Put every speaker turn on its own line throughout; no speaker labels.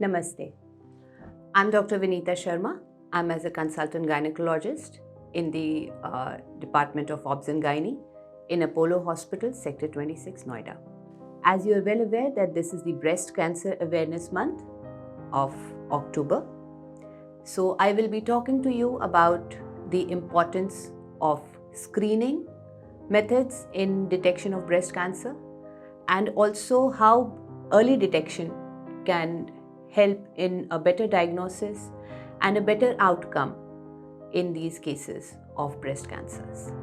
Namaste. I'm Dr. Vinita Sharma. I'm as a consultant gynecologist in the Department of Obs and Gynae in Apollo Hospital, Sector 26, Noida. As you're well aware that this is the Breast Cancer Awareness Month of October. So I will be talking to you about the importance of screening methods in detection of breast cancer and also how early detection can help in a better diagnosis and a better outcome in these cases of breast cancers.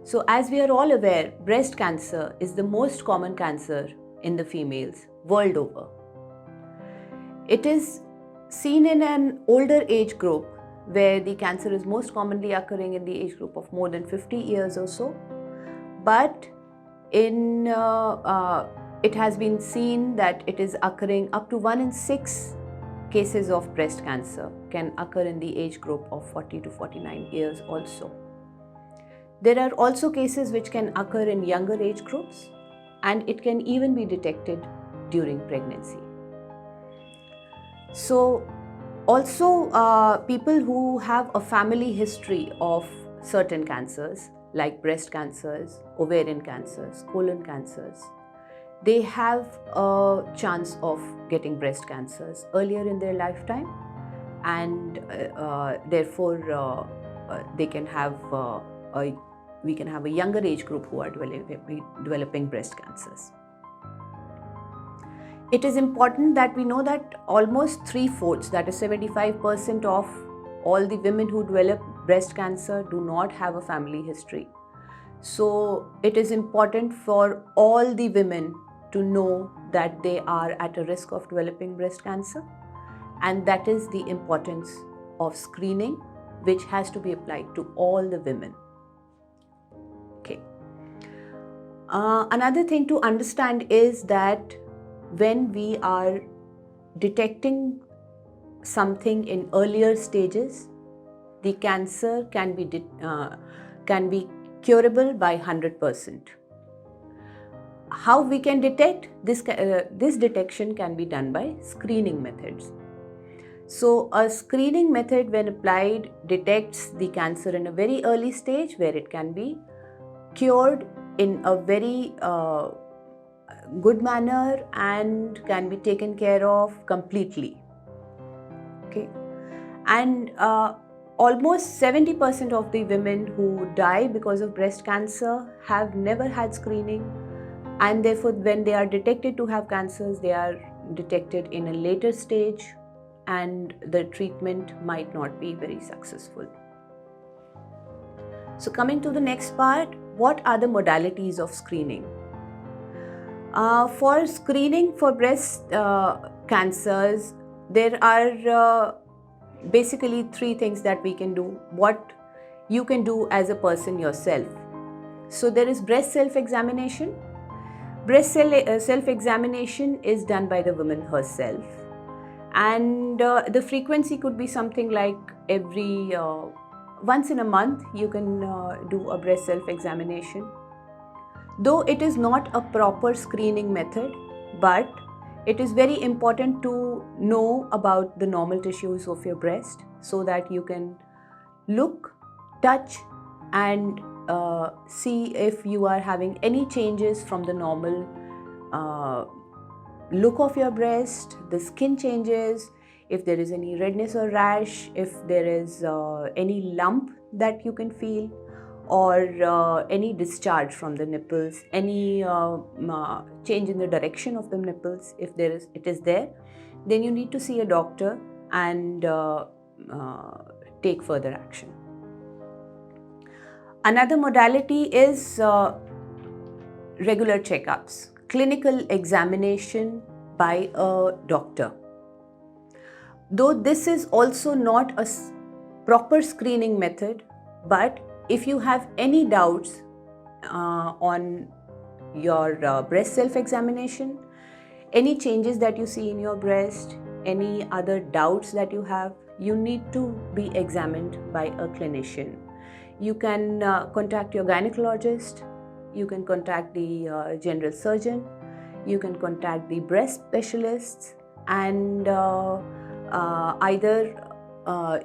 So, as we are all aware, breast cancer is the most common cancer in the females world over. It is seen in an older age group where the cancer is most commonly occurring in the age group of more than 50 years or so, but it has been seen that it is occurring up to 1 in 6 cases of breast cancer can occur in the age group of 40 to 49 years also. There are also cases which can occur in younger age groups, and it can even be detected during pregnancy. So also people who have a family history of certain cancers like breast cancers, ovarian cancers, colon cancers, they have a chance of getting breast cancers earlier in their lifetime, and therefore they can have we can have a younger age group who are developing breast cancers. It is important that we know that almost 3/4, that is 75% of all the women who develop breast cancer do not have a family history. So it is important for all the women to know that they are at a risk of developing breast cancer, and that is the importance of screening, which has to be applied to all the women. Okay. Another thing to understand is that when we are detecting something in earlier stages, the cancer can be curable by 100%. How we can detect this? This detection can be done by screening methods. So a screening method, when applied, detects the cancer in a very early stage where it can be cured in a very good manner and can be taken care of completely. Okay, and almost 70% of the women who die because of breast cancer have never had screening, and therefore when they are detected to have cancers, they are detected in a later stage and the treatment might not be very successful. So coming to the next part, what are the modalities of screening? For screening for breast cancers, there are basically 3 things that we can do, what you can do as a person yourself. So there is breast self-examination. Breast self-examination is done by the woman herself, and the frequency could be something like every once in a month you can do a breast self-examination. Though it is not a proper screening method, but it is very important to know about the normal tissues of your breast so that you can look, touch, and see if you are having any changes from the normal look of your breast, the skin changes, if there is any redness or rash, if there is any lump that you can feel, or any discharge from the nipples, any change in the direction of the nipples. If it is there, then you need to see a doctor and take further action. Another modality is regular checkups, clinical examination by a doctor. Though this is also not a proper screening method, but if you have any doubts on your breast self-examination, any changes that you see in your breast, any other doubts that you have, you need to be examined by a clinician. You can contact your gynecologist, you can contact the general surgeon, you can contact the breast specialists, and either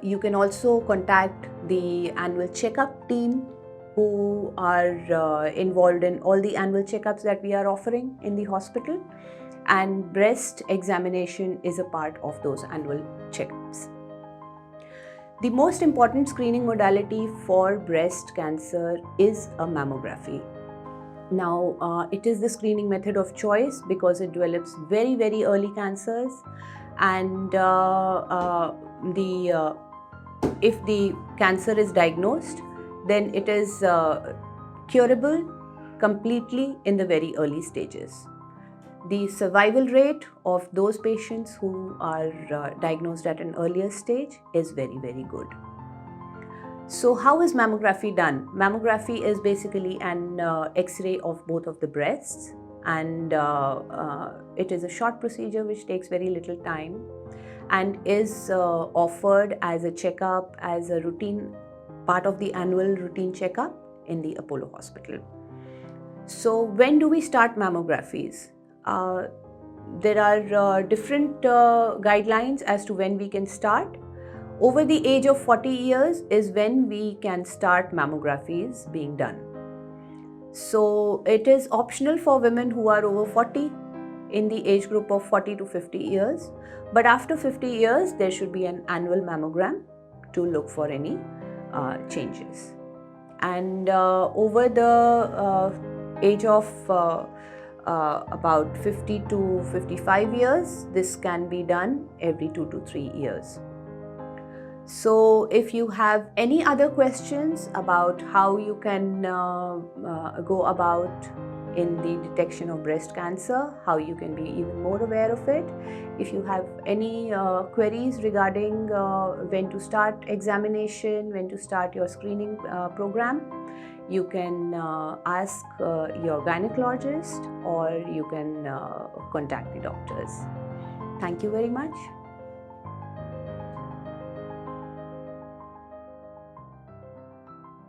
you can also contact the annual checkup team who are involved in all the annual checkups that we are offering in the hospital, and breast examination is a part of those annual checkups. The most important screening modality for breast cancer is a mammography. Now, it is the screening method of choice because it develops very, very early cancers, and if the cancer is diagnosed, then it is curable completely in the very early stages. The survival rate of those patients who are diagnosed at an earlier stage is very, very good. So how is mammography done? Mammography is basically an X-ray of both of the breasts, and it is a short procedure which takes very little time and is offered as a checkup, as a routine part of the annual routine checkup in the Apollo Hospital. So when do we start mammographies? There are different guidelines as to when we can start. Over the age of 40 years is when we can start mammographies being done. So it is optional for women who are over 40 in the age group of 40 to 50 years. But after 50 years, there should be an annual mammogram to look for any changes. And over the age of about 50 to 55 years, this can be done every 2 to 3 years. So if you have any other questions about how you can go about in the detection of breast cancer, how you can be even more aware of it, if you have any queries regarding when to start examination, when to start your screening program, you can ask your gynecologist, or you can contact the doctors. Thank you very much.